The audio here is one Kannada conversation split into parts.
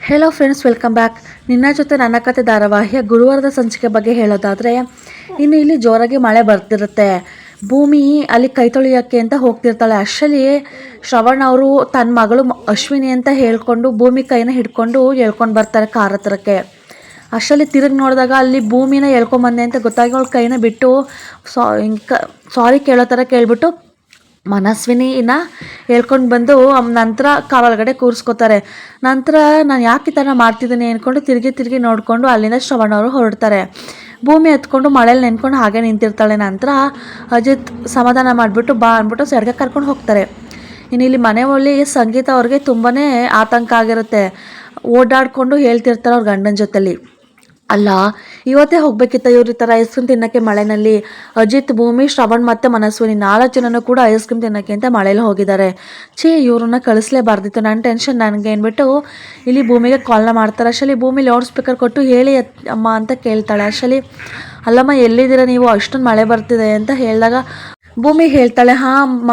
Hello friends, welcome back. ನಿನ್ನ ಜೊತೆ ನನ್ನ ಕತೆ ಧಾರಾವಾಹಿಯ ಗುರುವಾರದ ಸಂಚಿಕೆ ಬಗ್ಗೆ ಹೇಳೋದಾದರೆ, ಇನ್ನು ಇಲ್ಲಿ ಜೋರಾಗಿ ಮಳೆ ಬರ್ತಿರುತ್ತೆ. ಭೂಮಿ ಅಲ್ಲಿ ಕೈ ತೊಳಿಯೋಕ್ಕೆ ಅಂತ ಹೋಗ್ತಿರ್ತಾಳೆ. ಅಷ್ಟರಲ್ಲಿ ಶ್ರವಣ್ ಅವರು ತನ್ನ ಮಗಳು ಅಶ್ವಿನಿ ಅಂತ ಹೇಳ್ಕೊಂಡು ಭೂಮಿ ಕೈನ ಹಿಡ್ಕೊಂಡು ಎಳ್ಕೊಂಡು ಬರ್ತಾರೆ ಕಾರ್ ಹತ್ರಕ್ಕೆ. ಅಷ್ಟರಲ್ಲಿ ತಿರುಗಿ ನೋಡಿದಾಗ ಅಲ್ಲಿ ಭೂಮಿನ ಎಳ್ಕೊಂಬಂದೆ ಅಂತ ಗೊತ್ತಾಗಿ ಅವಳ ಕೈನ ಬಿಟ್ಟು ಸಾರಿ ಕೇಳೋ ಥರ ಕೇಳ್ಬಿಟ್ಟು ಮನಸ್ವಿನಿನ ಹೇಳ್ಕೊಂಡು ಬಂದು ನಂತರ ಕಾರ್ ಒಳಗಡೆ ಕೂರಿಸ್ಕೋತಾರೆ. ನಂತರ ನಾನು ಯಾಕೆ ಈ ಥರ ಮಾಡ್ತಿದ್ದೀನಿ ಅಂದ್ಕೊಂಡು ತಿರುಗಿ ನೋಡಿಕೊಂಡು ಅಲ್ಲಿಂದ ಶ್ರವಣ್ ಅವರು ಹೊರಡ್ತಾರೆ. ಭೂಮಿ ಹತ್ಕೊಂಡು ಮಳೇಲಿ ನೆನ್ಕೊಂಡು ಹಾಗೆ ನಿಂತಿರ್ತಾಳೆ. ನಂತರ ಅಜಿತ್ ಸಮಾಧಾನ ಮಾಡಿಬಿಟ್ಟು ಬಾ ಅಂದ್ಬಿಟ್ಟು ಸೆಡ್ಗೆ ಕರ್ಕೊಂಡು ಹೋಗ್ತಾರೆ. ಇನ್ನು ಇಲ್ಲಿ ಮನೆ ಒಳ್ಳಿ ಸಂಗೀತ ಅವ್ರಿಗೆ ತುಂಬಾ ಆತಂಕ ಆಗಿರುತ್ತೆ. ಓಡಾಡಿಕೊಂಡು ಹೇಳ್ತಿರ್ತಾರೆ ಅವ್ರ ಗಂಡನ ಜೊತೆಲಿ, ಅಲ್ಲ ಇವತ್ತೇ ಹೋಗ್ಬೇಕಿತ್ತ ಇವ್ರ ಈ ಥರ ಐಸ್ ಕ್ರೀಮ್ ತಿನ್ನೋಕ್ಕೆ ಮಳೆಯಲ್ಲಿ. ಅಜಿತ್, ಭೂಮಿ, ಶ್ರವಣ್ ಮತ್ತು ಮನಸ್ವಿನಿ 4 ಜನನೂ ಕೂಡ ಐಸ್ ಕ್ರೀಮ್ ತಿನ್ನೋಕ್ಕೆ ಅಂತ ಮಳೇಲಿ ಹೋಗಿದ್ದಾರೆ. ಇವ್ರನ್ನ ಕಳಿಸ್ಲೇಬಾರ್ದಿತ್ತು, ನನ್ನ ಟೆನ್ಷನ್ ನನಗೆ ಅಂದ್ಬಿಟ್ಟು ಇಲ್ಲಿ ಭೂಮಿಗೆ ಕಾಲ್ನ ಮಾಡ್ತಾರೆ. ಅಷ್ಟರಲ್ಲಿ ಭೂಮಿ ಲೌಡ್ ಸ್ಪೀಕರ್ ಕೊಟ್ಟು ಹೇಳಿ ಅಮ್ಮ ಅಂತ ಕೇಳ್ತಾಳೆ. ಅಷ್ಟರಲ್ಲಿ ಅಲ್ಲಮ್ಮ ಎಲ್ಲಿದ್ದೀರಾ ನೀವು, ಅಷ್ಟೊಂದು ಮಳೆ ಬರ್ತಿದೆ ಅಂತ ಹೇಳಿದಾಗ ಭೂಮಿ ಹೇಳ್ತಾಳೆ, ಹಾಂ ಅಮ್ಮ,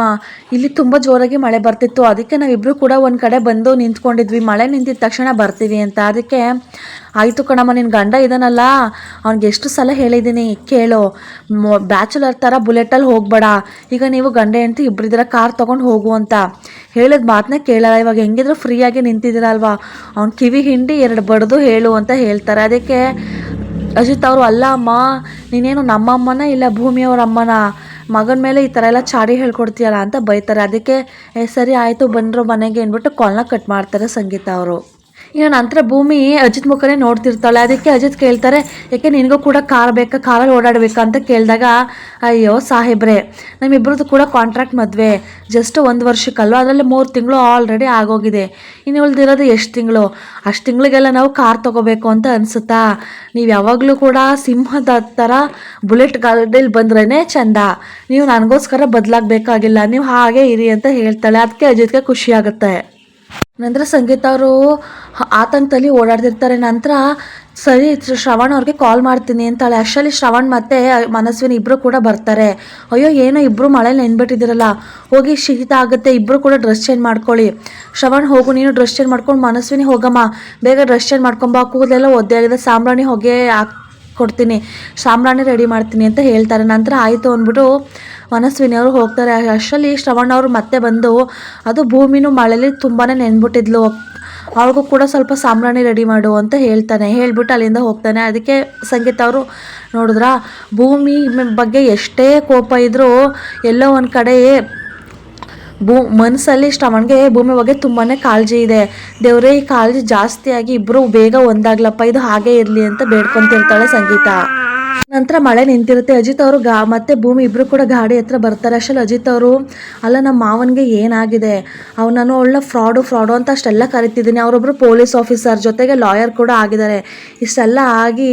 ಇಲ್ಲಿ ತುಂಬ ಜೋರಾಗಿ ಮಳೆ ಬರ್ತಿತ್ತು, ಅದಕ್ಕೆ ನಾವಿಬ್ಬರು ಕೂಡ ಒಂದು ಕಡೆ ಬಂದು ನಿಂತ್ಕೊಂಡಿದ್ವಿ, ಮಳೆ ನಿಂತಿದ ತಕ್ಷಣ ಬರ್ತೀವಿ ಅಂತ. ಅದಕ್ಕೆ ಆಯಿತು ಕಣಮ್ಮ, ನಿನ್ನ ಗಂಡ ಇದಾನಲ್ಲ, ಅವ್ನಿಗೆ ಎಷ್ಟು ಸಲ ಹೇಳಿದ್ದೀನಿ ಕೇಳು, ಬ್ಯಾಚುಲರ್ ಥರ ಬುಲೆಟಲ್ಲಿ ಹೋಗಬೇಡ, ಈಗ ನೀವು ಗಂಡ ಹೆಂಡ್ತಿ ಇಬ್ಬರಿದ್ದೀರ, ಕಾರ್ ತೊಗೊಂಡು ಹೋಗು ಅಂತ ಹೇಳಿದ ಮಾತನ್ನ ಕೇಳಲ್ಲ. ಇವಾಗ ಹೆಂಗಿದ್ರು ಫ್ರೀಯಾಗಿ ನಿಂತಿದ್ದೀರಲ್ವಾ, ಅವ್ನು ಕಿವಿ ಹಿಂಡಿ 2 ಬಡ್ದು ಹೇಳು ಅಂತ ಹೇಳ್ತಾರೆ. ಅದಕ್ಕೆ ಅಜಿತ್ ಅವರು, ಅಲ್ಲ ಅಮ್ಮ, ನೀನೇನು ನಮ್ಮಮ್ಮನ ಇಲ್ಲ ಭೂಮಿಯವ್ರ ಅಮ್ಮನ, ಮಗನ ಮೇಲೆ ಈ ಥರ ಎಲ್ಲ ಚಾಡಿ ಹೇಳ್ಕೊಡ್ತೀಯಲ್ಲ ಅಂತ ಬೈತಾರೆ. ಅದಕ್ಕೆ ಸರಿ ಆಯಿತು ಬಂದರು ಮನೆಗೆ ಅಂದ್ಬಿಟ್ಟು ಕಾಲ್ನ ಕಟ್ ಮಾಡ್ತಾರೆ ಸಂಗೀತ ಅವರು. ಇನ್ನು ನಂತರ ಭೂಮಿ ಅಜಿತ್ ಮುಖನೇ ನೋಡ್ತಿರ್ತಾಳೆ. ಅದಕ್ಕೆ ಅಜಿತ್ ಕೇಳ್ತಾರೆ, ಯಾಕೆ ನಿನಗೂ ಕೂಡ ಕಾರ್ ಬೇಕಾ, ಕಾರಲ್ಲಿ ಓಡಾಡಬೇಕಾ ಅಂತ ಕೇಳಿದಾಗ, ಅಯ್ಯೋ ಸಾಹೇಬ್ರೆ, ನಮ್ಮಿಬ್ಬರದ್ದು ಕೂಡ ಕಾಂಟ್ರಾಕ್ಟ್ ಮದುವೆ ಜಸ್ಟ್ 1 ವರ್ಷಕ್ಕಲ್ವ, ಅದರಲ್ಲಿ 3 ತಿಂಗಳು ಆಲ್ರೆಡಿ ಆಗೋಗಿದೆ, ಇನ್ನು ಉಳಿದಿರೋದು ಎಷ್ಟು ತಿಂಗಳು, ಅಷ್ಟು ತಿಂಗಳಿಗೆಲ್ಲ ನಾವು ಕಾರ್ ತೊಗೋಬೇಕು ಅಂತ ಅನಿಸುತ್ತಾ, ನೀವು ಯಾವಾಗಲೂ ಕೂಡ ಸಿಂಹದ ಥರ ಬುಲೆಟ್ ಗಾಡಿಯಲ್ಲಿ ಬಂದ್ರೇ ಚಂದ, ನೀವು ನನಗೋಸ್ಕರ ಬದಲಾಗಬೇಕಾಗಿಲ್ಲ, ನೀವು ಹಾಗೆ ಇರಿ ಅಂತ ಹೇಳ್ತಾಳೆ. ಅದಕ್ಕೆ ಅಜಿತ್ಗೆ ಖುಷಿ ಆಗುತ್ತೆ. ನಂತರ ಸಂಗೀತ ಅವರು ಆತಂಕದಲ್ಲಿ ಓಡಾಡ್ತಿರ್ತಾರೆ. ನಂತರ ಸರಿ ಶ್ರವಣ್ ಅವ್ರಿಗೆ ಕಾಲ್ ಮಾಡ್ತೀನಿ ಅಂತಾಳೆ. ಅಷ್ಟರಲ್ಲಿ ಶ್ರವಣ್ ಮತ್ತು ಮನಸ್ವಿನಿ ಇಬ್ಬರು ಕೂಡ ಬರ್ತಾರೆ. ಅಯ್ಯೋ ಏನೋ ಇಬ್ಬರು ಮಳೇಲಿ ನೆನ್ಬಿಟ್ಟಿದ್ದೀರಲ್ಲ, ಹೋಗಿ ಶೀತ ಆಗುತ್ತೆ, ಇಬ್ಬರು ಕೂಡ ಡ್ರೆಸ್ ಚೇಂಜ್ ಮಾಡ್ಕೊಳ್ಳಿ. ಶ್ರವಣ್ ಹೋಗು ನೀನು ಡ್ರೆಸ್ ಚೇಂಜ್ ಮಾಡ್ಕೊಂಡು, ಮನಸ್ವಿನಿ ಹೋಗಮ್ಮ ಬೇಗ ಡ್ರೆಸ್ ಚೇಂಜ್ ಮಾಡ್ಕೊಂಬ, ಕೂದಲೆಲ್ಲ ಒದ್ದೆ ಆಗಿದೆ, ಸಾಂಬ್ರಾಣಿ ಹೊಗೆ ಕೊಡ್ತೀನಿ, ಸಾಂಬ್ರಾಣಿ ರೆಡಿ ಮಾಡ್ತೀನಿ ಅಂತ ಹೇಳ್ತಾರೆ. ನಂತರ ಆಯಿತು ಅಂದ್ಬಿಟ್ಟು ಮನಸ್ವಿನಿ ಅವರು ಹೋಗ್ತಾರೆ. ಅಷ್ಟರಲ್ಲಿ ಶ್ರವಣ್ ಅವರು ಮತ್ತೆ ಬಂದು, ಅದು ಭೂಮಿನೂ ಮಳೆಯಲ್ಲಿ ತುಂಬಾ ನೆನ್ಬಿಟ್ಟಿದ್ಲು, ಅವ್ರಿಗೂ ಕೂಡ ಸ್ವಲ್ಪ ಸಾಂಬ್ರಾಣಿ ರೆಡಿ ಮಾಡು ಅಂತ ಹೇಳ್ತಾನೆ. ಹೇಳ್ಬಿಟ್ಟು ಅಲ್ಲಿಂದ ಹೋಗ್ತಾನೆ. ಅದಕ್ಕೆ ಸಂಗೀತ ಅವರು ನೋಡಿದ್ರ, ಭೂಮಿ ಬಗ್ಗೆ ಎಷ್ಟೇ ಕೋಪ ಇದ್ದರೂ ಎಲ್ಲೋ ಒಂದು ಕಡೆ ಮನಸ್ಸಲ್ಲಿ ಶ್ರವಣ್ಗೆ ಭೂಮಿ ಬಗ್ಗೆ ತುಂಬಾ ಕಾಳಜಿ ಇದೆ. ದೇವರೇ ಈ ಕಾಳಜಿ ಜಾಸ್ತಿಯಾಗಿ ಇಬ್ಬರು ಬೇಗ ಒಂದಾಗ್ಲಪ್ಪ, ಇದು ಹಾಗೆ ಇರಲಿ ಅಂತ ಬೇಡ್ಕೊತಿರ್ತಾಳೆ ಸಂಗೀತ. ನಂತರ ಮಳೆ ನಿಂತಿರುತ್ತೆ. ಅಜಿತ್ ಅವರು ಮತ್ತೆ ಭೂಮಿ ಇಬ್ಬರು ಕೂಡ ಗಾಡಿ ಹತ್ರ ಬರ್ತಾರೆ. ಅಷ್ಟರಲ್ಲಿ ಅಜಿತ್ ಅವರು, ಅಲ್ಲ ನಮ್ಮ ಮಾವನಿಗೆ ಏನಾಗಿದೆ, ನಾನು ಅವಳನ್ನ ಫ್ರಾಡು ಅಂತ ಅಷ್ಟೆಲ್ಲ ಕರಿತಿದ್ದೀನಿ, ಅವರೊಬ್ಬರು ಪೊಲೀಸ್ ಆಫೀಸರ್ ಜೊತೆಗೆ ಲಾಯರ್ ಕೂಡ ಆಗಿದ್ದಾರೆ, ಇಷ್ಟೆಲ್ಲ ಆಗಿ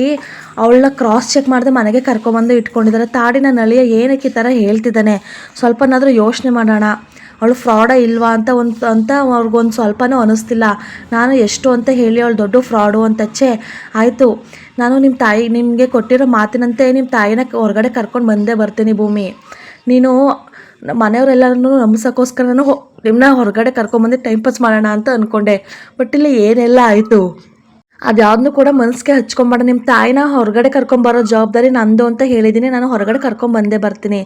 ಅವಳನ್ನ ಕ್ರಾಸ್ ಚೆಕ್ ಮಾಡಿದೆ ಮನೆಗೆ ಕರ್ಕೊಂಬಂದು ಇಟ್ಕೊಂಡಿದ್ದಾರೆ, ತಾಡಿನ ನಳಿಯ ಏನಕ್ಕೆ ಈ ಥರ ಹೇಳ್ತಿದ್ದಾನೆ, ಸ್ವಲ್ಪನಾದರೂ ಯೋಚನೆ ಮಾಡೋಣ, ಅವಳು ಫ್ರಾಡ ಇಲ್ವಾ ಅಂತ ಅವ್ರಿಗೊಂದು ಸ್ವಲ್ಪನೂ ಅನ್ನಿಸ್ತಿಲ್ಲ, ನಾನು ಎಷ್ಟು ಅಂತ ಹೇಳಿ ಅವಳು ದೊಡ್ಡ ಫ್ರಾಡು ಅಂತಚ್ಚೆ. ಆಯಿತು, ನಾನು ನಿಮಗೆ ಕೊಟ್ಟಿರೋ ಮಾತಿನಂತೆ ನಿಮ್ಮ ತಾಯಿನ ಹೊರಗಡೆ ಕರ್ಕೊಂಡು ಬಂದೇ ಬರ್ತೀನಿ ಭೂಮಿ, ನೀನು ಮನೆಯವರೆಲ್ಲರೂ ನಂಬಿಸೋಕ್ಕೋಸ್ಕರ ನಾನು ನಿಮ್ಮನ್ನ ಹೊರಗಡೆ ಕರ್ಕೊಂಬಂದು ಟೈಮ್ ಪಾಸ್ ಮಾಡೋಣ ಅಂತ ಅಂದ್ಕೊಂಡೆ, ಬಟ್ ಇಲ್ಲಿ ಏನೆಲ್ಲ ಆಯಿತು, ಅದ್ಯಾವುದನ್ನು ಕೂಡ ಮನಸ್ಸಿಗೆ ಹಚ್ಕೊಂಬೇಡ, ನಿಮ್ಮ ತಾಯಿನ ಹೊರಗಡೆ ಕರ್ಕೊಂಬರೋ ಜವಾಬ್ದಾರಿ ನಂದು ಅಂತ ಹೇಳಿದ್ದೀನಿ, ನಾನು ಹೊರಗಡೆ ಕರ್ಕೊಂಬಂದೇ ಬರ್ತೀನಿ,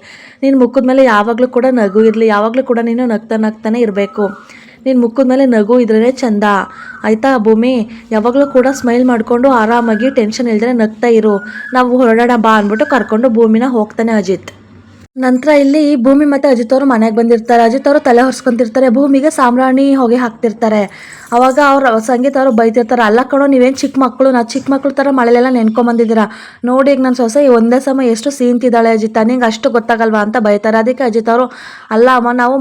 ನಿನ್ನ ಮುಖದ ಮೇಲೆ ಯಾವಾಗಲೂ ಕೂಡ ನಗು ಇರಲಿ, ಯಾವಾಗಲೂ ಕೂಡ ನೀನು ನಗ್ತಾನೆ ಇರಬೇಕು, ನಿನ್ನ ಮುಖದ ಮೇಲೆ ನಗು ಇದ್ರೇ ಚಂದ, ಆಯಿತಾ ಭೂಮಿ, ಯಾವಾಗಲೂ ಕೂಡ ಸ್ಮೈಲ್ ಮಾಡಿಕೊಂಡು ಆರಾಮಾಗಿ ಟೆನ್ಷನ್ ಇಲ್ದೇ ನಗ್ತಾ ಇರು, ನಾವು ಹೊರಡೋಣ ಬಾ ಅಂದ್ಬಿಟ್ಟು ಕರ್ಕೊಂಡು ಭೂಮಿನ ಹೋಗ್ತಾನೆ ಅಜಿತ್. ನಂತರ ಇಲ್ಲಿ ಭೂಮಿ ಮತ್ತು ಅಜಿತ್ ಅವರು ಮನೆಗೆ ಬಂದಿರ್ತಾರೆ. ಅಜಿತ್ ಅವರು ತಲೆ ಹೊರ್ಸ್ಕೊತಿರ್ತಾರೆ, ಭೂಮಿಗೆ ಸಾಂಬ್ರಾಣಿ ಹೊಗೆ ಹಾಕ್ತಿರ್ತಾರೆ. ಅವಾಗ ಅವ್ರು ಸಂಗೀತ ಅವರು ಬೈತಿರ್ತಾರೆ, ಅಲ್ಲ ಕಣೋ ನೀವೇನು ಚಿಕ್ಕ ಮಕ್ಕಳು ಥರ ಮಳೆಲೆಲ್ಲ ನೆನ್ಕೊಂಬಂದಿದ್ದೀರಾ, ನೋಡಿ ಈಗ ನನ್ನ ಸೊಸೆ ಒಂದೇ ಸಮಯ ಎಷ್ಟು ಸೀನ್ತಿದ್ದಾಳೆ ಅಜಿತ್, ನಿಂಗೆ ಅಷ್ಟು ಗೊತ್ತಾಗಲ್ವಾ ಅಂತ ಬೈತಾರೆ. ಅದಕ್ಕೆ ಅಜಿತ್ ಅವರು, ಅಲ್ಲ ಅಮ್ಮ, ನಾವು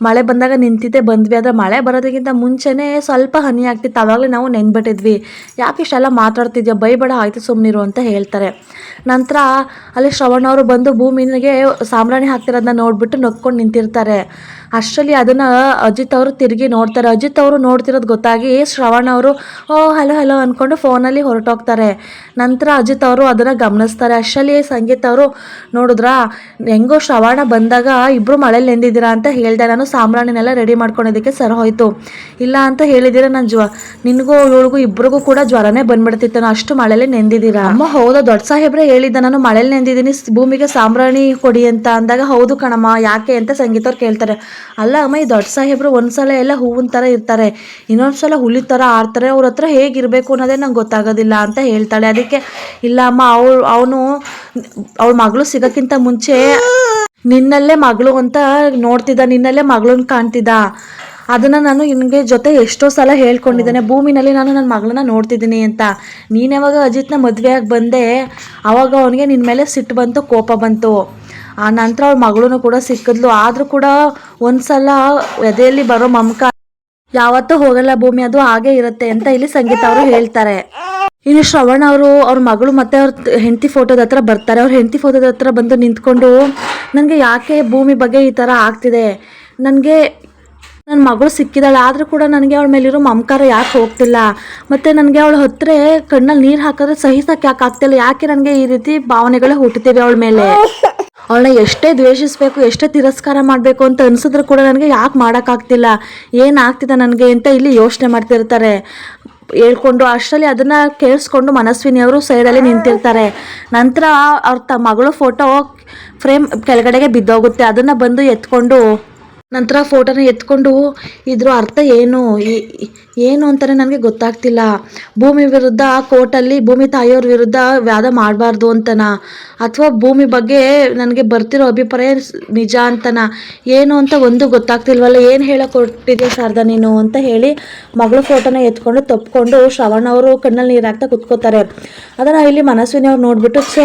ಮಳೆ ಬಂದಾಗ ನಿಂತಿದ್ದೆ ಬಂದ್ವಿ, ಆದರೆ ಮಳೆ ಬರೋದಕ್ಕಿಂತ ಮುಂಚೆನೇ ಸ್ವಲ್ಪ ಹನಿ ಆಗ್ತಿತ್ತು, ಆವಾಗಲೇ ನಾವು ನೆನ್ಬಿಟ್ಟಿದ್ವಿ, ಯಾಕೆ ಇಷ್ಟೆಲ್ಲ ಮಾತಾಡ್ತಿದ್ಯಾ, ಬೈಬೇಡ ಆಯಿತು ಸುಮ್ಮನಿರು ಅಂತ ಹೇಳ್ತಾರೆ. ನಂತರ ಅಲ್ಲಿ ಶ್ರವಣ್ ಅವರು ಬಂದು ಭೂಮಿನಿಗೆ ಸಾಂಬ್ರಾಣಿ ಹಾಕ್ತಿರೋದನ್ನ ನೋಡಿಬಿಟ್ಟು ನಕ್ಕೊಂಡು ನಿಂತಿರ್ತಾರೆ. ಅಷ್ಟರಲ್ಲಿ ಅದನ್ನು ಅಜಿತ್ ಅವರು ತಿರುಗಿ ನೋಡ್ತಾರೆ. ಅಜಿತ್ ಅವರು ನೋಡ್ತಿರೋದು ಗೊತ್ತಾಗಿ ಶ್ರವಣ್ ಅವರು ಓ ಹಲೋ ಹಲೋ ಅಂದ್ಕೊಂಡು ಫೋನಲ್ಲಿ ಹೊರಟೋಗ್ತಾರೆ. ನಂತರ ಅಜಿತ್ ಅವರು ಅದನ್ನು ಗಮನಿಸ್ತಾರೆ. ಅಷ್ಟರಲ್ಲಿ ಸಂಗೀತ ಅವರು ನೋಡಿದ್ರಾ ಹೆಂಗೋ ಶ್ರವಣ ಬಂದಾಗ ಇಬ್ಬರು ಮಳೇಲಿ ನೆಂದಿದ್ದೀರಾ ಅಂತ ಹೇಳಿದೆ. ನಾನು ಸಾಂಬ್ರಾಣಿನೆಲ್ಲ ರೆಡಿ ಮಾಡ್ಕೊಳೋದಕ್ಕೆ ಸರ್ ಹೋಯ್ತು, ಇಲ್ಲ ಅಂತ ಹೇಳಿದ್ದೀರ ನಾನು ನಿನಗೂ ಇವಳಿಗೂ ಇಬ್ಬರಿಗೂ ಕೂಡ ಜ್ವರನೇ ಬಂದ್ಬಿಡ್ತಿತ್ತು, ನಾನು ಅಷ್ಟು ಮಳೇಲಿ ನೆಂದಿದ್ದೀರಾ. ಅಮ್ಮ ಹೌದಾ ದೊಡ್ಡ ಸಾಹೇಬ್ರೆ ಹೇಳಿದ್ದ ನಾನು ಮಳೇಲಿ ನೆಂದಿದ್ದೀನಿ ಭೂಮಿಗೆ ಸಾಂಬ್ರಾಣಿ ಕೊಡಿ ಅಂತ ಅಂದಾಗ ಹೌದು ಕಣಮ್ಮ ಯಾಕೆ ಅಂತ ಸಂಗೀತ ಅವ್ರು ಕೇಳ್ತಾರೆ. ಅಲ್ಲ ಅಮ್ಮ ಈ ದೊಡ್ಡ ಸಾಹೇಬ್ರು ಒಂದ್ಸಲ ಎಲ್ಲ ಹೂವಿನ ಥರ ಇರ್ತಾರೆ, ಇನ್ನೊಂದ್ಸಲ ಹುಲಿ ಥರ ಆಡ್ತಾರೆ, ಅವ್ರ ಹತ್ರ ಹೇಗಿರಬೇಕು ಅನ್ನೋದೇ ನಂಗೆ ಗೊತ್ತಾಗೋದಿಲ್ಲ ಅಂತ ಹೇಳ್ತಾಳೆ. ಅದಕ್ಕೆ ಇಲ್ಲ ಅಮ್ಮ ಅವಳ ಮಗಳು ಸಿಗೋಕ್ಕಿಂತ ಮುಂಚೆ ನಿನ್ನಲ್ಲೇ ಮಗಳು ಅಂತ ನೋಡ್ತಿದ್ದ, ನಿನ್ನಲ್ಲೇ ಮಗಳನ್ನ ಕಾಣ್ತಿದ್ದ, ಅದನ್ನು ನಾನು ನಿನಗೆ ಜೊತೆ ಎಷ್ಟೋ ಸಲ ಹೇಳ್ಕೊಂಡಿದ್ದೇನೆ, ಭೂಮಿನಲ್ಲಿ ನಾನು ನನ್ನ ಮಗಳನ್ನ ನೋಡ್ತಿದ್ದೀನಿ ಅಂತ. ನೀನು ಯಾವಾಗ ಅಜಿತ್ನ ಮದುವೆಯಾಗಿ ಬಂದೆ ಆವಾಗ ಅವನಿಗೆ ನಿನ್ನ ಮೇಲೆ ಸಿಟ್ಟು ಬಂತು, ಕೋಪ ಬಂತು. ಆ ನಂತರ ಅವಳ ಮಗಳೂ ಕೂಡ ಸಿಕ್ಕಿದ್ಲು. ಆದರೂ ಕೂಡ ಒಂದ್ಸಲ ಎದೆಯಲ್ಲಿ ಬರೋ ಮಮಕ ಯಾವತ್ತೂ ಹೋಗಲ್ಲ ಭೂಮಿ, ಅದು ಹಾಗೆ ಇರುತ್ತೆ ಅಂತ ಇಲ್ಲಿ ಸಂಗೀತ ಅವರು ಹೇಳ್ತಾರೆ. ಇನ್ನು ಶ್ರವಣ್ ಅವರು ಅವ್ರ ಮಗಳು ಮತ್ತು ಅವ್ರ ಹೆಂಡತಿ ಫೋಟೋದ ಹತ್ರ ಬರ್ತಾರೆ. ಅವ್ರ ಹೆಂಡತಿ ಫೋಟೋದ ಹತ್ರ ಬಂದು ನಿಂತ್ಕೊಂಡು ನನಗೆ ಯಾಕೆ ಭೂಮಿ ಬಗ್ಗೆ ಈ ಥರ ಆಗ್ತಿದೆ, ನನಗೆ ನನ್ನ ಮಗಳು ಸಿಕ್ಕಿದಾಳೆ ಆದರೂ ಕೂಡ ನನಗೆ ಅವಳ ಮೇಲಿರೋ ಮಮಕಾರ ಯಾಕೆ ಹೋಗ್ತಿಲ್ಲ, ಮತ್ತು ನನಗೆ ಅವಳ ಹತ್ರ ಕಣ್ಣಲ್ಲಿ ನೀರು ಹಾಕಿದ್ರೆ ಸಹಿಸಕ್ಕೆ ಯಾಕೆ ಆಗ್ತಿಲ್ಲ, ಯಾಕೆ ನನಗೆ ಈ ರೀತಿ ಭಾವನೆಗಳೇ ಹುಟ್ಟುತ್ತಿವೆ ಅವಳ ಮೇಲೆ, ಅವಳನ್ನ ಎಷ್ಟೇ ದ್ವೇಷಿಸಬೇಕು ಎಷ್ಟೇ ತಿರಸ್ಕಾರ ಮಾಡಬೇಕು ಅಂತ ಅನಿಸಿದ್ರು ಕೂಡ ನನಗೆ ಯಾಕೆ ಮಾಡೋಕ್ಕಾಗ್ತಿಲ್ಲ, ಏನಾಗ್ತಿದೆ ನನಗೆ ಅಂತ ಇಲ್ಲಿ ಯೋಚನೆ ಮಾಡ್ತಿರ್ತಾರೆ ಹೇಳ್ಕೊಂಡು. ಅಷ್ಟರಲ್ಲಿ ಅದನ್ನು ಕೇಳಿಸ್ಕೊಂಡು ಮನಸ್ವಿನಿ ಅವರು ಸೈಡಲ್ಲಿ ನಿಂತಿರ್ತಾರೆ. ನಂತರ ಅವ್ರ ಮಗಳು ಫೋಟೋ ಫ್ರೇಮ್ ಕೆಳಗಡೆಗೆ ಬಿದ್ದೋಗುತ್ತೆ. ಅದನ್ನು ಬಂದು ಎತ್ಕೊಂಡು ನಂತರ ಫೋಟೋನ ಎತ್ಕೊಂಡು ಇದ್ರ ಅರ್ಥ ಏನು ಅಂತಲೇ ನನಗೆ ಗೊತ್ತಾಗ್ತಿಲ್ಲ, ಭೂಮಿ ವಿರುದ್ಧ ಕೋರ್ಟಲ್ಲಿ ಭೂಮಿ ತಾಯಿಯವ್ರ ವಿರುದ್ಧ ವಾದ ಮಾಡಬಾರ್ದು ಅಂತನಾ, ಅಥವಾ ಭೂಮಿ ಬಗ್ಗೆ ನನಗೆ ಬರ್ತಿರೋ ಅಭಿಪ್ರಾಯ ನಿಜ ಅಂತನಾ, ಏನು ಅಂತ ಒಂದು ಗೊತ್ತಾಗ್ತಿಲ್ವಲ್ಲ, ಏನು ಹೇಳಕೊಟ್ಟಿದ್ಯಾ ಶಾರದಾ ನೀನು ಅಂತ ಹೇಳಿ ಮಗಳ ಫೋಟೋನ ಎತ್ಕೊಂಡು ತಪ್ಪಿಕೊಂಡು ಶ್ರವಣ್ ಅವರು ಕಣ್ಣಲ್ಲಿ ನೀರು ಹಾಕ್ತಾ ಕುತ್ಕೋತಾರೆ. ಅದನ್ನು ಇಲ್ಲಿ ಮನಸ್ವಿನಿ ಅವ್ರು ನೋಡಿಬಿಟ್ಟು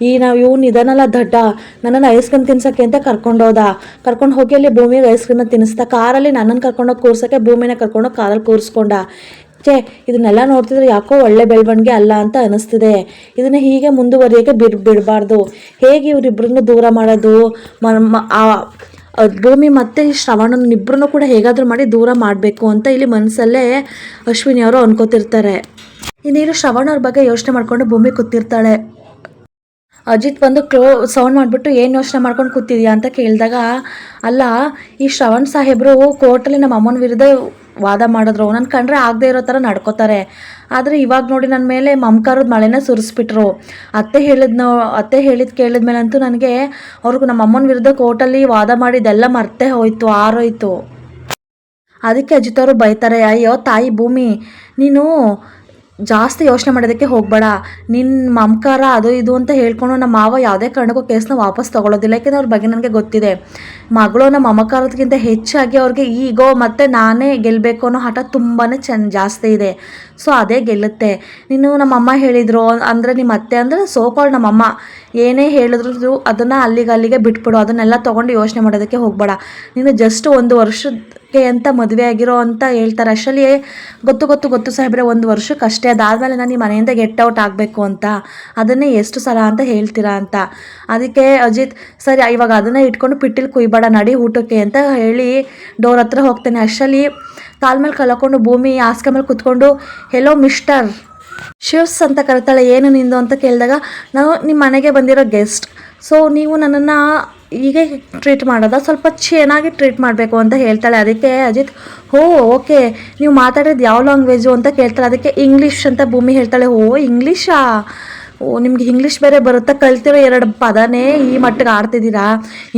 ಇವನು ಇದನ್ನೆಲ್ಲ ದಡ್ಡ, ನನ್ನನ್ನು ಐಸ್ ಕ್ರೀಮ್ ತಿನ್ಸೋಕ್ಕೆ ಅಂತ ಕರ್ಕೊಂಡು ಹೋಗಿ ಅಲ್ಲಿ ಭೂಮಿಗೆ ಐಸ್ ಕ್ರೀಮ್ನ ತಿನ್ನಿಸ್ತಾ, ಕಾರಲ್ಲಿ ನನ್ನನ್ನು ಕರ್ಕೊಂಡೋಗಿ ಕೂರ್ಸೋಕ್ಕೆ ಭೂಮಿನ ಕರ್ಕೊಂಡೋಗಿ ಕಾರಲ್ಲಿ ಕೂರಿಸ್ಕೊಂಡ. ಇದನ್ನೆಲ್ಲ ನೋಡ್ತಿದ್ರೆ ಯಾಕೋ ಒಳ್ಳೆ ಬೆಳವಣಿಗೆ ಅಲ್ಲ ಅಂತ ಅನಿಸ್ತಿದೆ, ಇದನ್ನ ಹೀಗೆ ಮುಂದುವರಿಯೋಕ್ಕೆ ಬಿಡಬಾರ್ದು, ಹೇಗೆ ಇವರಿಬ್ಬರನ್ನು ದೂರ ಮಾಡೋದು, ಭೂಮಿ ಮತ್ತು ಶ್ರವಣನಿಬ್ಬರನ್ನು ಕೂಡ ಹೇಗಾದರೂ ಮಾಡಿ ದೂರ ಮಾಡಬೇಕು ಅಂತ ಇಲ್ಲಿ ಮನಸ್ಸಲ್ಲೇ ಅಶ್ವಿನಿ ಅವರು ಅನ್ಕೋತಿರ್ತಾರೆ. ಇನ್ನೇನು ಶ್ರವಣ್ ಅವ್ರ ಬಗ್ಗೆ ಯೋಚನೆ ಮಾಡ್ಕೊಂಡು ಭೂಮಿ ಕೂತಿರ್ತಾಳೆ. ಅಜಿತ್ ಬಂದು ಸೌಂಡ್ ಮಾಡಿಬಿಟ್ಟು ಏನು ಯೋಚನೆ ಮಾಡ್ಕೊಂಡು ಕೂತಿದ್ಯಾ ಅಂತ ಕೇಳಿದಾಗ, ಅಲ್ಲ ಈ ಶ್ರವಣ್ ಸಾಹೇಬರು ಕೋರ್ಟಲ್ಲಿ ನಮ್ಮ ಅಮ್ಮನ ವಿರುದ್ಧ ವಾದ ಮಾಡಿದ್ರು, ನನ್ನ ಕಂಡ್ರೆ ಆಗದೆ ಇರೋ ಥರ ನಡ್ಕೋತಾರೆ, ಆದರೆ ಇವಾಗ ನೋಡಿ ನನ್ನ ಮೇಲೆ ಮಮಕಾರದ ಮಳೆನ ಸುರಿಸ್ಬಿಟ್ರು, ಅತ್ತೆ ಹೇಳಿದ್ದು ಕೇಳಿದ್ಮೇಲಂತೂ ನನಗೆ ಅವ್ರಿಗೂ ನಮ್ಮ ಅಮ್ಮನ ವಿರುದ್ಧ ಕೋರ್ಟಲ್ಲಿ ವಾದ ಮಾಡಿದ್ದೆಲ್ಲ ಮರ್ತೇ ಹೋಯ್ತು, ಆರೋಯ್ತು. ಅದಕ್ಕೆ ಅಜಿತ್ ಅವರು ಬೈತಾರೆ, ಅಯ್ಯೋ ತಾಯಿ ಭೂಮಿ ನೀನು ಜಾಸ್ತಿ ಯೋಚನೆ ಮಾಡೋದಕ್ಕೆ ಹೋಗಬೇಡ, ನಿನ್ನ ಮಮಕಾರ ಅದು ಇದು ಅಂತ ಹೇಳ್ಕೊಂಡು ನಮ್ಮ ಮಾವ ಯಾವುದೇ ಕಾರಣಕ್ಕೂ ಕೇಸ್ನ ವಾಪಸ್ ತೊಗೊಳ್ಳೋದಿಲ್ಲ, ಯಾಕೆಂದರೆ ಅವ್ರ ಬಗ್ಗೆ ನನಗೆ ಗೊತ್ತಿದೆ, ಮಗಳು ನಮ್ಮ ಮಮಕಾರದಕ್ಕಿಂತ ಹೆಚ್ಚಾಗಿ ಅವ್ರಿಗೆ ಈಗೋ ಮತ್ತು ನಾನೇ ಗೆಲ್ಲಬೇಕು ಅನ್ನೋ ಹಠ ತುಂಬಾ ಜಾಸ್ತಿ ಇದೆ, ಸೊ ಅದೇ ಗೆಲ್ಲುತ್ತೆ. ನೀನು ನಮ್ಮಮ್ಮ ಹೇಳಿದರು ಅಂದರೆ ನಿಮ್ಮ ಅತ್ತೆ ಅಂದರೆ ಸೋಕಾಳು ನಮ್ಮಮ್ಮ ಏನೇ ಹೇಳಿದ್ರು ಅದನ್ನು ಅಲ್ಲಿಗೆ ಬಿಟ್ಬಿಡು, ಅದನ್ನೆಲ್ಲ ತೊಗೊಂಡು ಯೋಚನೆ ಮಾಡೋದಕ್ಕೆ ಹೋಗಬೇಡ, ನೀನು ಜಸ್ಟ್ 1 ವರ್ಷಕ್ಕೆ ಅಂತ ಮದುವೆ ಆಗಿರೋ ಅಂತ ಹೇಳ್ತಾರೆ, ಅಷ್ಟರಲ್ಲಿ ಗೊತ್ತು ಸಾಹೇಬ್ರೆ 1 ವರ್ಷಕ್ಕೆ ಅಷ್ಟೇ, ಅದಾದಮೇಲೆ ನಾನು ಈ ಮನೆಯಿಂದ ಗೆಟ್ ಔಟ್ ಆಗಬೇಕು ಅಂತ, ಅದನ್ನೇ ಎಷ್ಟು ಸಲ ಅಂತ ಹೇಳ್ತೀರಾ ಅಂತ. ಅದಕ್ಕೆ ಅಜಿತ್ ಸರಿ ಇವಾಗ ಅದನ್ನೇ ಇಟ್ಕೊಂಡು ಪಿಟ್ಟಿಲ್ ಕುಯ್ಬೇಡ ನಡಿ ಊಟಕ್ಕೆ ಅಂತ ಹೇಳಿ ಡೋರ್ ಹತ್ರ ಹೋಗ್ತೇನೆ. ಅಷ್ಟರಲ್ಲಿ ಕಾಲ ಮೇಲೆ ಕಳ್ಕೊಂಡು ಭೂಮಿ ಹಾಸಿಗೆ ಮೇಲೆ ಕುತ್ಕೊಂಡು ಹೆಲೋ ಮಿಸ್ಟರ್ ಶಿವ್ಸ್ ಅಂತ ಕರಿತಾಳೆ. ಏನು ನಿಂದು ಅಂತ ಕೇಳಿದಾಗ, ನಾನು ನಿಮ್ಮ ಮನೆಗೆ ಬಂದಿರೋ ಗೆಸ್ಟ್, ಸೊ ನೀವು ನನ್ನನ್ನು ಹೀಗೆ ಟ್ರೀಟ್ ಮಾಡೋದ, ಸ್ವಲ್ಪ ಚೆನ್ನಾಗಿ ಟ್ರೀಟ್ ಮಾಡಬೇಕು ಅಂತ ಹೇಳ್ತಾಳೆ. ಅದಕ್ಕೆ ಅಜಿತ್ ಓಕೆ ನೀವು ಮಾತಾಡೋದು ಯಾವ ಲ್ಯಾಂಗ್ವೇಜು ಅಂತ ಕೇಳ್ತಾಳೆ. ಅದಕ್ಕೆ ಇಂಗ್ಲೀಷ್ ಅಂತ ಭೂಮಿ ಹೇಳ್ತಾಳೆ. ಇಂಗ್ಲೀಷಾ, ನಿಮ್ಗೆ ಇಂಗ್ಲೀಷ್ ಬೇರೆ ಬರುತ್ತಾ, ಕಲ್ತಿರೋ 2 ಪದನೇ ಈ ಮಟ್ಟಿಗೆ ಆಡ್ತಿದ್ದೀರಾ,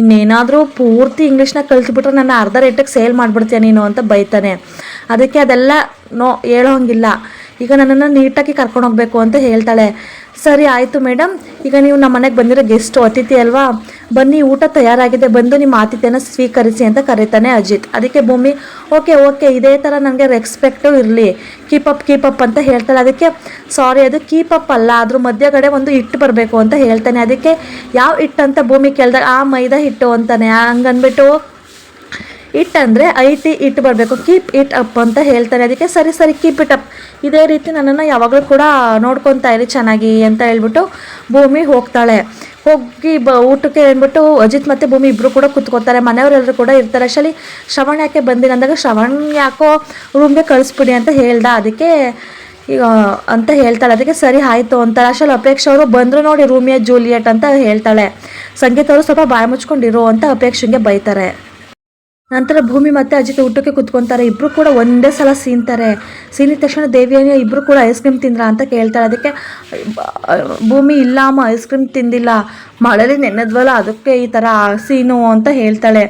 ಇನ್ನೇನಾದರೂ ಪೂರ್ತಿ ಇಂಗ್ಲೀಷ್ನ ಕಲ್ತ್ಬಿಟ್ರೆ ನನ್ನ ಅರ್ಧ ರೇಟಿಗೆ ಸೇಲ್ ಮಾಡಿಬಿಡ್ತೀಯ ನೀನು ಅಂತ ಬೈತಾನೆ. ಅದಕ್ಕೆ ಅದೆಲ್ಲ ಹೇಳೋ ಹಂಗಿಲ್ಲ, ಈಗ ನನ್ನನ್ನು ನೀಟಾಗಿ ಕರ್ಕೊಂಡು ಹೋಗಬೇಕು ಅಂತ ಹೇಳ್ತಾಳೆ. ಸರಿ ಆಯಿತು ಮೇಡಮ್, ಈಗ ನೀವು ನಮ್ಮ ಮನೆಗೆ ಬಂದಿರೋ ಗೆಸ್ಟು ಅತಿಥಿ ಅಲ್ವಾ, ಬನ್ನಿ ಊಟ ತಯಾರಾಗಿದೆ, ಬಂದು ನಿಮ್ಮ ಆತಿಥ್ಯನ ಸ್ವೀಕರಿಸಿ ಅಂತ ಕರೀತಾನೆ ಅಜಿತ್. ಅದಕ್ಕೆ ಭೂಮಿ ಓಕೆ ಇದೇ ಥರ ನನಗೆ ರೆಸ್ಪೆಕ್ಟು ಇರಲಿ, ಕೀಪ್ ಅಪ್ ಅಂತ ಹೇಳ್ತಾಳೆ. ಅದಕ್ಕೆ ಸಾರಿ ಅದು ಕೀಪ್ ಅಪ್ ಅಲ್ಲ, ಅದ್ರ ಮಧ್ಯಗಡೆ ಒಂದು ಹಿಟ್ಟು ಬರಬೇಕು ಅಂತ ಹೇಳ್ತಾನೆ. ಅದಕ್ಕೆ ಯಾವ ಹಿಟ್ಟು ಅಂತ ಭೂಮಿ ಕೇಳಿದಾಗ ಮೈದಾ ಹಿಟ್ಟು ಅಂತಾನೆ. ಹಂಗನ್ಬಿಟ್ಟು ಹಿಟ್ಟಂದರೆ ಹಿಟ್ಟು ಬರಬೇಕು, ಕೀಪ್ ಇಟ್ ಅಪ್ ಅಂತ ಹೇಳ್ತಾನೆ. ಅದಕ್ಕೆ ಸರಿ ಕೀಪ್ ಇಟ್ ಅಪ್, ಇದೇ ರೀತಿ ನನ್ನನ್ನು ಯಾವಾಗಲೂ ಕೂಡ ನೋಡ್ಕೊತಾ ಇರಿ ಚೆನ್ನಾಗಿ ಅಂತ ಹೇಳ್ಬಿಟ್ಟು ಭೂಮಿ ಹೋಗಿ ಊಟಕ್ಕೆ ಅಂದ್ಬಿಟ್ಟು ಅಜಿತ್ ಮತ್ತು ಭೂಮಿ ಇಬ್ಬರು ಕೂಡ ಕೂತ್ಕೋತಾರೆ. ಮನೆಯವರೆಲ್ಲರೂ ಕೂಡ ಇರ್ತಾರೆ. ಅಷ್ಟರಲ್ಲಿ ಶ್ರವಣ್ ಯಾಕೆ ಬಂದಿಲ್ಲ ಅಂದಾಗ ಶ್ರವಣ್ ಯಾಕೋ ರೂಮ್ಗೆ ಕಳಿಸ್ಬಿಡಿ ಅಂತ ಹೇಳ್ದ. ಅದಕ್ಕೆ ಈಗ ಅಂತ ಹೇಳ್ತಾಳೆ. ಅದಕ್ಕೆ ಸರಿ ಆಯಿತು ಅಂತಾರೆ. ಅಷ್ಟರಲ್ಲಿ ಅಪೇಕ್ಷೆ ಅವರು ಬಂದರು ನೋಡಿ ರೋಮಿಯೋ ಜೂಲಿಯಟ್ ಅಂತ ಹೇಳ್ತಾಳೆ. ಸಂಗೀತ ಅವರು ಸ್ವಲ್ಪ ಬಾಯಿ ಮುಚ್ಕೊಂಡಿರು ಅಂತ ಅಪೇಕ್ಷೆಗೆ ಬೈತಾರೆ. ನಂತರ ಭೂಮಿ ಮತ್ತು ಅಜಿತ್ ಊಟಕ್ಕೆ ಕುತ್ಕೊತಾರೆ. ಇಬ್ಬರು ಕೂಡ ಒಂದೇ ಸಲ ಸೀನಿದ ತಕ್ಷಣ ದೇವಿಯನ್ನು ಇಬ್ಬರು ಕೂಡ ಐಸ್ ಕ್ರೀಮ್ ತಿಂದ್ರಾ ಅಂತ ಕೇಳ್ತಾಳೆ. ಅದಕ್ಕೆ ಭೂಮಿ ಇಲ್ಲ ಅಮ್ಮ ಐಸ್ ಕ್ರೀಮ್ ತಿಂದಿಲ್ಲ, ಮಳೇಲಿ ನೆನೆದ್ವಲ್ಲ ಅದಕ್ಕೆ ಈ ಥರ ಸೀನು ಅಂತ ಹೇಳ್ತಾಳೆ.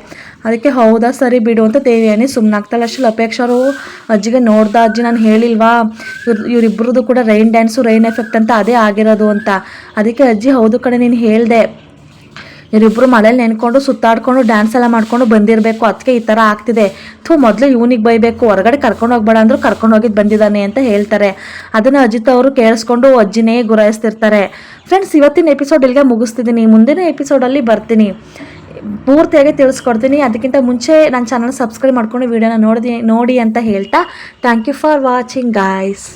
ಅದಕ್ಕೆ ಹೌದಾ ಸರಿ ಬಿಡು ಅಂತ ದೇವಿಯಾನಿ ಸುಮ್ಮನಾಗ್ತಾಳೆ. ಅಷ್ಟರಲ್ಲಿ ಅಪೇಕ್ಷರು ಅಜ್ಜಿಗೆ ನೋಡ್ದ, ಅಜ್ಜಿ ನಾನು ಹೇಳಿಲ್ವಾ ಇವರಿಬ್ಬರದು ಕೂಡ ರೈನ್ ಡ್ಯಾನ್ಸು ರೈನ್ ಎಫೆಕ್ಟ್ ಅಂತ ಅದೇ ಆಗಿರೋದು ಅಂತ. ಅದಕ್ಕೆ ಅಜ್ಜಿ ಹೌದು ಕಡೆ ನೀನು ಹೇಳಿದೆ, ಇವರಿಬ್ಬರು ಮಳೇಲಿ ನೆನ್ಕೊಂಡು ಸುತ್ತಾಡ್ಕೊಂಡು ಡ್ಯಾನ್ಸ್ ಎಲ್ಲ ಮಾಡ್ಕೊಂಡು ಬಂದಿರಬೇಕು, ಅದಕ್ಕೆ ಈ ಥರ ಆಗ್ತಿದೆ. ಮೊದಲು ಇವನಿಗೆ ಬೈಬೇಕು, ಹೊರಗಡೆ ಕರ್ಕೊಂಡು ಹೋಗ್ಬೇಡ ಅಂದರೂ ಕರ್ಕೊಂಡು ಹೋಗಿದ್ದು ಬಂದಿದ್ದಾನೆ ಅಂತ ಹೇಳ್ತಾರೆ. ಅದನ್ನು ಅಜಿತ್ ಅವರು ಕೇಳಿಸ್ಕೊಂಡು ಅಜ್ಜಿನೇ ಗುರಾಯಿಸ್ತಿರ್ತಾರೆ. ಫ್ರೆಂಡ್ಸ್, ಇವತ್ತಿನ ಎಪಿಸೋಡ್ ಇಲ್ಲಿಗೆ ಮುಗಿಸ್ತಿದ್ದೀನಿ. ಮುಂದಿನ ಎಪಿಸೋಡಲ್ಲಿ ಬರ್ತೀನಿ, ಪೂರ್ತಿಯಾಗಿ ತಿಳಿಸ್ಕೊಡ್ತೀನಿ. ಅದಕ್ಕಿಂತ ಮುಂಚೆ ನನ್ನ ಚಾನಲ್ ಸಬ್ಸ್ಕ್ರೈಬ್ ಮಾಡ್ಕೊಂಡು ವಿಡಿಯೋನ ನೋಡಿ ಅಂತ ಹೇಳ್ತಾ thank you for watching guys.